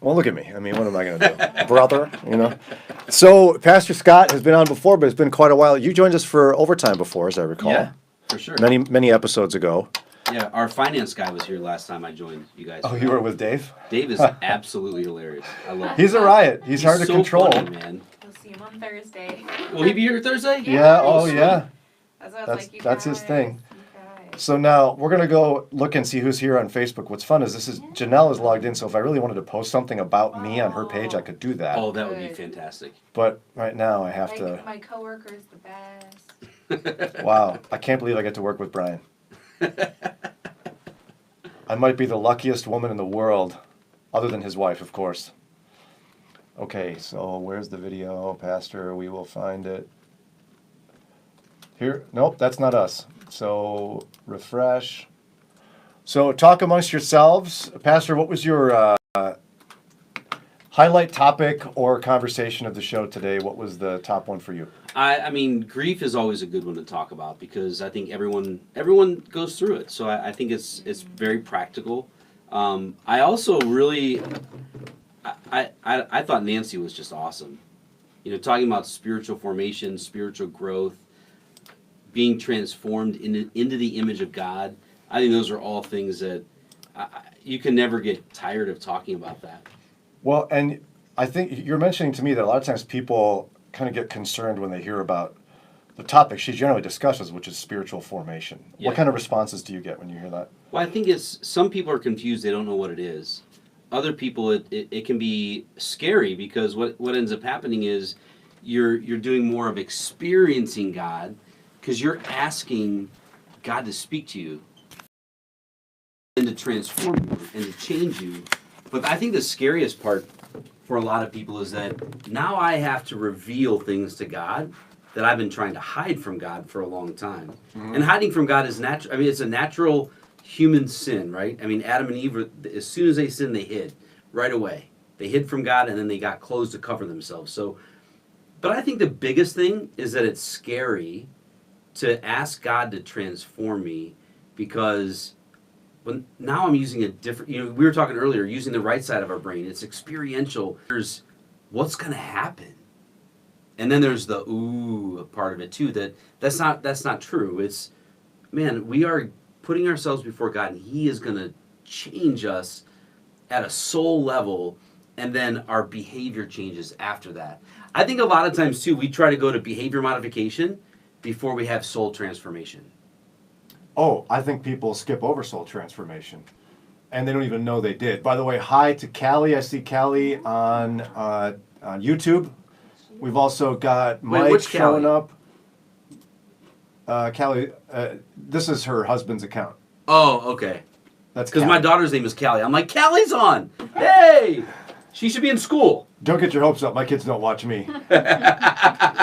Well, look at me. I mean, what am I going to do? Brother, you know? So, Pastor Scott has been on before, but it's been quite a while. You joined us for overtime before, as I recall. Yeah, for sure. Many episodes ago. Yeah, our finance guy was here last time I joined you guys. Oh, you were with Dave? Dave is absolutely hilarious. I love him. He's a riot. He's hard to so control. Funny, man. We'll see him on Thursday. Will he be here Thursday? Yeah, Oh, yeah. That's his thing. So now we're going to go look and see who's here on Facebook. What's fun is Jannelle is logged in, so if I really wanted to post something about me on her page, I could do that. Oh, that would be fantastic. But right now I have to... My coworker is the best. Wow, I can't believe I get to work with Brian. I might be the luckiest woman in the world, other than his wife, of course. Okay, so where's the video, Pastor? We will find it. Here, nope, that's not us. So, refresh. So, talk amongst yourselves. Pastor, what was your highlight topic or conversation of the show today? What was the top one for you? I mean, grief is always a good one to talk about because I think everyone goes through it. So I think it's very practical. I also really, I thought Nancy was just awesome. You know, talking about spiritual formation, spiritual growth, being transformed into the image of God. I think those are all things that you can never get tired of talking about that. Well, and I think you're mentioning to me that a lot of times people kind of get concerned when they hear about the topic she generally discusses, which is spiritual formation. Yeah. What kind of responses do you get when you hear that? Well, I think some people are confused. They don't know what it is. Other people, it can be scary because what ends up happening is you're doing more of experiencing God because you're asking God to speak to you and to transform you and to change you. But I think the scariest part for a lot of people is that now I have to reveal things to God that I've been trying to hide from God for a long time. Mm-hmm. And hiding from God is natural. I mean, it's a natural human sin, right? I mean, Adam and Eve, as soon as they sinned, they hid right away. They hid from God and then they got clothes to cover themselves. So, but I think the biggest thing is that it's scary to ask God to transform me because now I'm using a different, we were talking earlier, using the right side of our brain. It's experiential. There's what's going to happen. And then there's the ooh part of it too, that's not true. It's, man, we are putting ourselves before God and He is going to change us at a soul level and then our behavior changes after that. I think a lot of times too, we try to go to behavior modification before we have soul transformation. Oh, I think people skip over soul transformation, and they don't even know they did. By the way, hi to Callie. I see Callie on YouTube. We've also got Mike showing up. Callie, this is her husband's account. Oh, okay. That's because my daughter's name is Callie. I'm like, Callie's on. Hey, she should be in school. Don't get your hopes up. My kids don't watch me.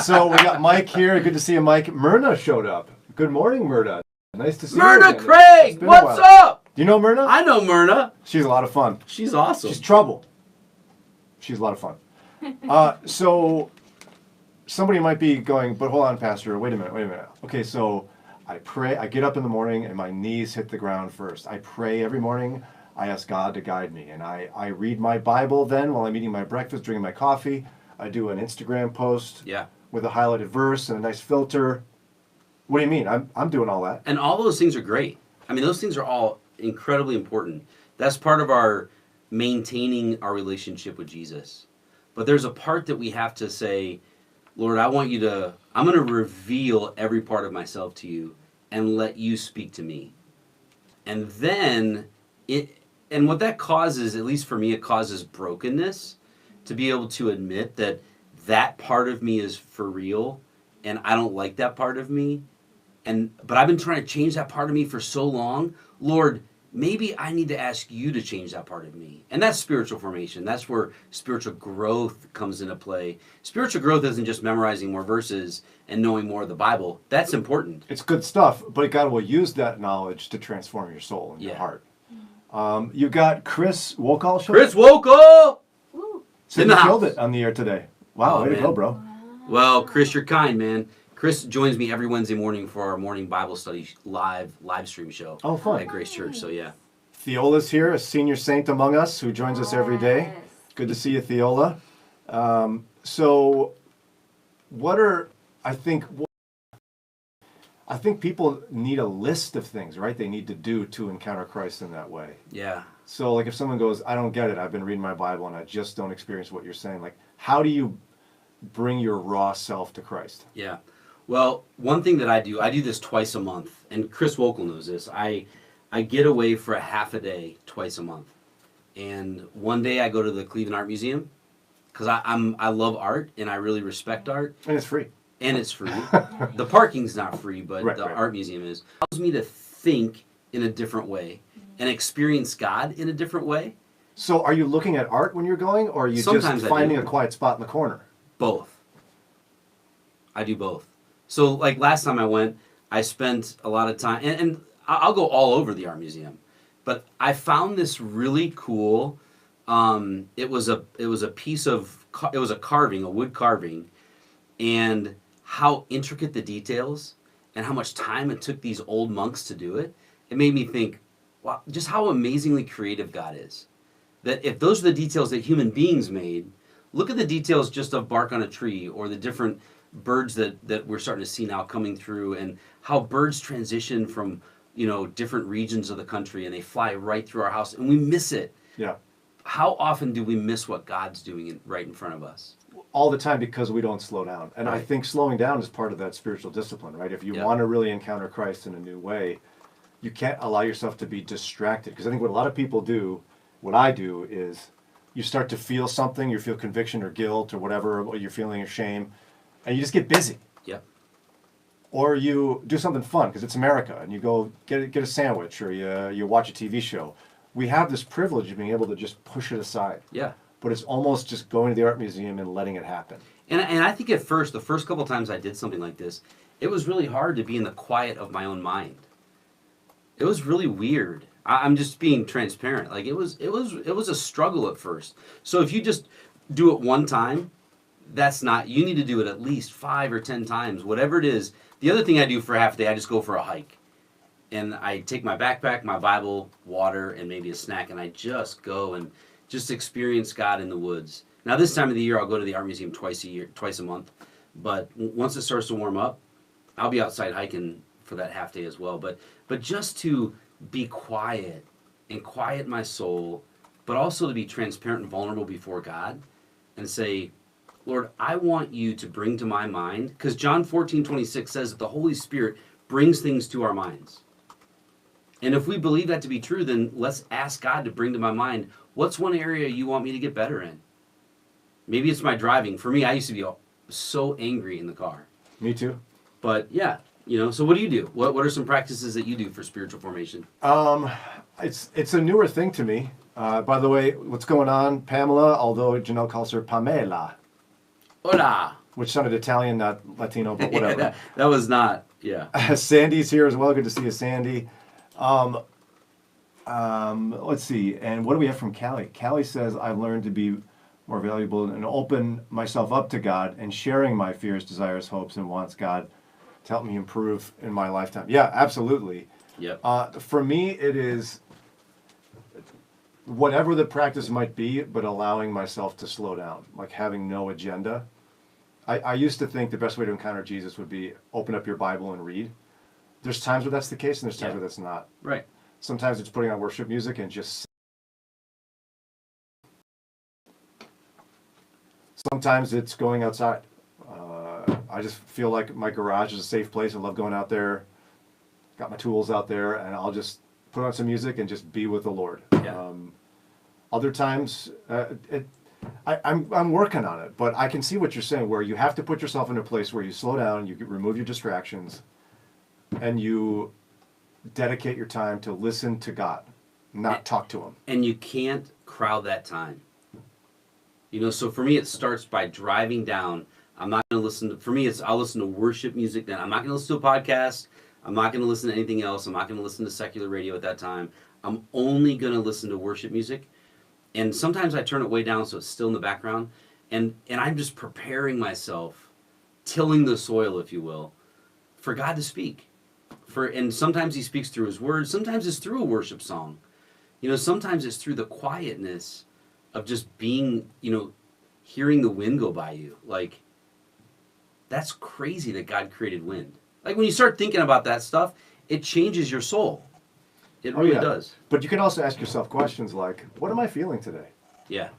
So we got Mike here. Good to see you, Mike. Myrna showed up. Good morning, Myrna. Nice to see you. Myrna Craig, what's up? Do you know Myrna? I know Myrna. She's a lot of fun. She's awesome. She's trouble. She's a lot of fun. So somebody might be going, but hold on, Pastor. Wait a minute. Okay, so I pray. I get up in the morning and my knees hit the ground first. I pray every morning. I ask God to guide me. And I read my Bible then while I'm eating my breakfast, drinking my coffee. I do an Instagram post with a highlighted verse and a nice filter. What do you mean? I'm doing all that. And all those things are great. I mean, those things are all incredibly important. That's part of our maintaining our relationship with Jesus. But there's a part that we have to say, Lord, I'm going to reveal every part of myself to you and let you speak to me. And then, and what that causes, at least for me, it causes brokenness to be able to admit that part of me is for real and I don't like that part of me. But I've been trying to change that part of me for so long. Lord, maybe I need to ask you to change that part of me. And that's spiritual formation. That's where spiritual growth comes into play. Spiritual growth isn't just memorizing more verses and knowing more of the Bible. That's important. It's good stuff, but God will use that knowledge to transform your soul and your heart. You got Chris Wokal. Chris Wokal! So you killed it on the air today. Wow, way to go, bro. Well, Chris, you're kind, man. Chris joins me every Wednesday morning for our morning Bible study live stream show. Oh, fun. At Grace Church, so yeah. Theola's here, a senior saint among us who joins us every day. Good to see you, Theola. So, what are I think I think people need a list of things, right? They need to do to encounter Christ in that way. Yeah. So, like, if someone goes, "I don't get it. I've been reading my Bible and I just don't experience what you're saying." Like, how do you bring your raw self to Christ? Yeah. Well, one thing that I do this twice a month, and Chris Wokel knows this. I get away for a half a day twice a month, and one day I go to the Cleveland Art Museum because I love art and I really respect art, And it's free. and it's free. The parking's not free, but Right, the right. art museum is. It allows me to think in a different way and experience God in a different way. So, are you looking at art when you're going, or are you Sometimes just I finding do. a quiet spot in the corner? Both. I do both. So, like last time I went, I spent a lot of time, and I'll go all over the art museum, but I found this really cool. It was a piece of it was a carving, a wood carving, and how intricate the details and how much time it took these old monks to do it. It made me think, wow, just how amazingly creative God is. That if those are the details that human beings made, look at the details just of bark on a tree or the different birds that we're starting to see now coming through, and how birds transition from different regions of the country and they fly right through our house and we miss it. Yeah. How often do we miss what God's doing right in front of us? All the time, because we don't slow down. And I Right. think slowing down is part of that spiritual discipline, right? If you Yeah. want to really encounter Christ in a new way, you can't allow yourself to be distracted. Because I think what a lot of people do, what I do, is you start to feel something, you feel conviction or guilt or whatever, or you're feeling shame, and you just get busy. Yep. Or you do something fun, because it's America, and you go get a sandwich, or you watch a TV show. We have this privilege of being able to just push it aside. Yeah. But it's almost just going to the art museum and letting it happen. And I think at first, the first couple times I did something like this, it was really hard to be in the quiet of my own mind. It was really weird. I'm just being transparent. Like it was a struggle at first. So if you just do it one time, that's not. You need to do it at least 5 or 10 times, whatever it is. The other thing I do for half a day, I just go for a hike, and I take my backpack, my Bible, water, and maybe a snack, and I just go and just experience God in the woods. Now this time of the year, I'll go to the art museum twice a month. But once it starts to warm up, I'll be outside hiking for that half day as well. But just to be quiet and quiet my soul, but also to be transparent and vulnerable before God and say, Lord, I want you to bring to my mind, because John 14:26 says that the Holy Spirit brings things to our minds. And if we believe that to be true, then let's ask God to bring to my mind, what's one area you want me to get better in? Maybe it's my driving. For me, I used to be so angry in the car. Me too. But yeah, so what do you do? What are some practices that you do for spiritual formation? It's a newer thing to me. By the way, what's going on, Pamela? Although Jannelle calls her Pamela, Hola! which sounded Italian, not Latino, but whatever. That was not, yeah. Sandy's here as well. Good to see you, Sandy. Let's see. And what do we have from Callie? Callie says, I've learned to be more valuable and open myself up to God and sharing my fears, desires, hopes, and wants God to help me improve in my lifetime. Yeah, absolutely. Yep. For me, it is whatever the practice might be, but allowing myself to slow down, like having no agenda. I used to think the best way to encounter Jesus would be open up your Bible and read. There's times where that's the case, and there's times Yeah. where that's not. Right. Sometimes it's putting on worship music and just. Sometimes it's going outside. I just feel like my garage is a safe place. I love going out there. Got my tools out there, and I'll just put on some music and just be with the Lord. Yeah. Other times, I'm working on it, but I can see what you're saying, where you have to put yourself in a place where you slow down, you remove your distractions, and you dedicate your time to listen to God, not talk to Him. And you can't crowd that time. So for me, it starts by driving down. I'm not going to I'll listen to worship music then. I'm not going to listen to a podcast. I'm not going to listen to anything else. I'm not going to listen to secular radio at that time. I'm only going to listen to worship music. And sometimes I turn it way down so it's still in the background. And I'm just preparing myself, tilling the soil, if you will, for God to speak. And sometimes He speaks through His Word. Sometimes it's through a worship song. Sometimes it's through the quietness of just being, hearing the wind go by you. Like, that's crazy that God created wind. Like, when you start thinking about that stuff, it changes your soul. It really does. But you can also ask yourself questions like, what am I feeling today? Yeah.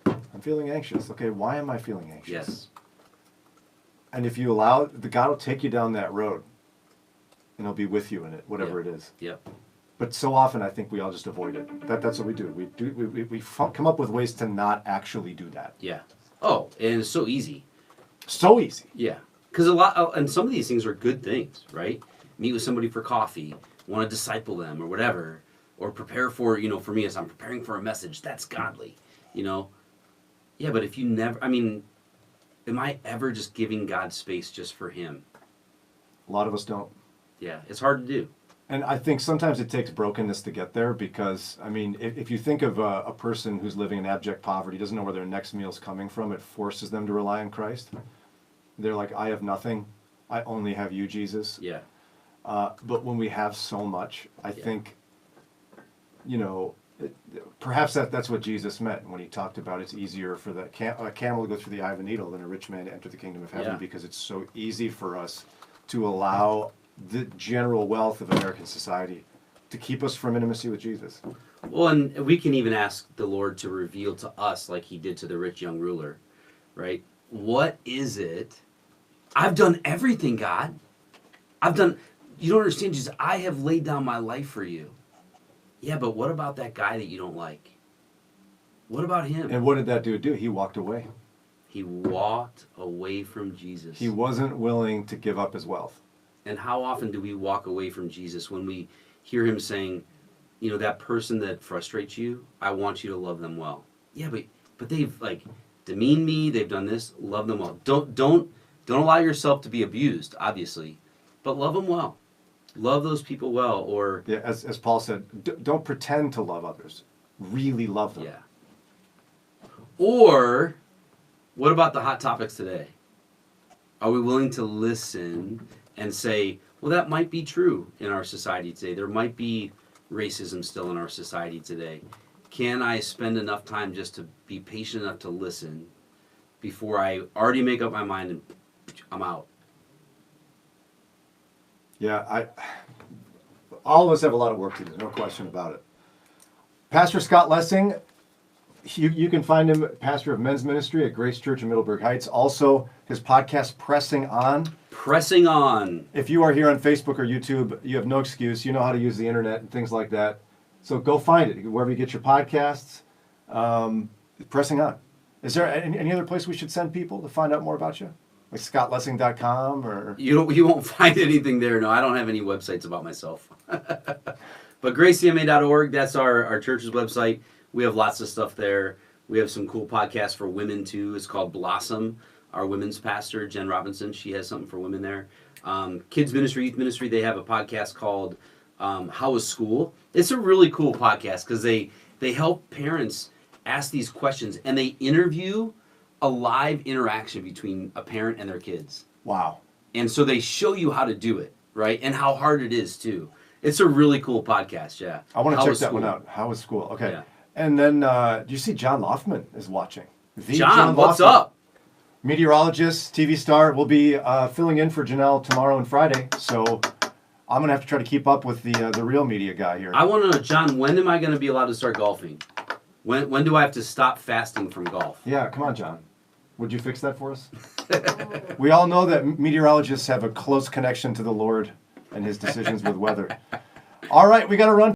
I'm feeling anxious. Okay, why am I feeling anxious? Yes. And if you allow, God will take you down that road, and He'll be with you in it, whatever it is. Yep. But so often, I think we all just avoid it. That's what we do. We come up with ways to not actually do that. Yeah. Oh, and it's so easy. So easy. Yeah. Because and some of these things are good things, right? Meet with somebody for coffee, want to disciple them or whatever, or prepare for, for me, as I'm preparing for a message, that's godly, Yeah, but if you never, am I ever just giving God space just for Him? A lot of us don't. Yeah, it's hard to do. And I think sometimes it takes brokenness to get there because, if you think of a person who's living in abject poverty, doesn't know where their next meal's coming from, it forces them to rely on Christ. They're like, I have nothing. I only have you, Jesus. Yeah. But when we have so much, I think, perhaps that's what Jesus meant when He talked about it's easier for a camel to go through the eye of a needle than a rich man to enter the kingdom of heaven, because it's so easy for us to allow the general wealth of American society to keep us from intimacy with Jesus. Well, and we can even ask the Lord to reveal to us, like He did to the rich young ruler, right? What is it? I've done everything, God. You don't understand, Jesus. I have laid down my life for you. Yeah, but what about that guy that you don't like? What about him? And what did that dude do? He walked away. He walked away from Jesus. He wasn't willing to give up his wealth. And how often do we walk away from Jesus when we hear Him saying, that person that frustrates you, I want you to love them well. Yeah, but they've demeaned me, they've done this, love them well. Don't allow yourself to be abused, obviously, but love them well. Love those people well, or... Yeah, as Paul said, don't pretend to love others. Really love them. Yeah. Or, what about the hot topics today? Are we willing to listen and say, well, that might be true in our society today. There might be racism still in our society today. Can I spend enough time just to be patient enough to listen before I already make up my mind and I'm out? Yeah, all of us have a lot of work to do, no question about it. Pastor Scott Lessing, you can find him pastor of men's ministry at Grace Church in Middleburg Heights. Also, his podcast, Pressing On. Pressing On. If you are here on Facebook or YouTube, you have no excuse. You know how to use the internet and things like that. So go find it, wherever you get your podcasts. Pressing On. Is there any other place we should send people to find out more about you? Like scottlessing.com or... You won't find anything there. No, I don't have any websites about myself. But gracecma.org, that's our church's website. We have lots of stuff there. We have some cool podcasts for women too. It's called Blossom. Our women's pastor, Jen Robinson, she has something for women there. Kids ministry, youth ministry, they have a podcast called How Was School? It's a really cool podcast because they help parents ask these questions and they interview a live interaction between a parent and their kids. Wow. And so they show you how to do it, right? And how hard it is too. It's a really cool podcast, yeah. I want to check that one out. How Was School? Okay. Yeah. And then, do you see John Loftman is watching? John, what's up? Meteorologist, TV star, will be filling in for Jannelle tomorrow and Friday. So I'm going to have to try to keep up with the real media guy here. I want to know, John, when am I going to be allowed to start golfing? When do I have to stop fasting from golf? Yeah, come on, John. Would you fix that for us? We all know that meteorologists have a close connection to the Lord and His decisions with weather. All right, we got to run.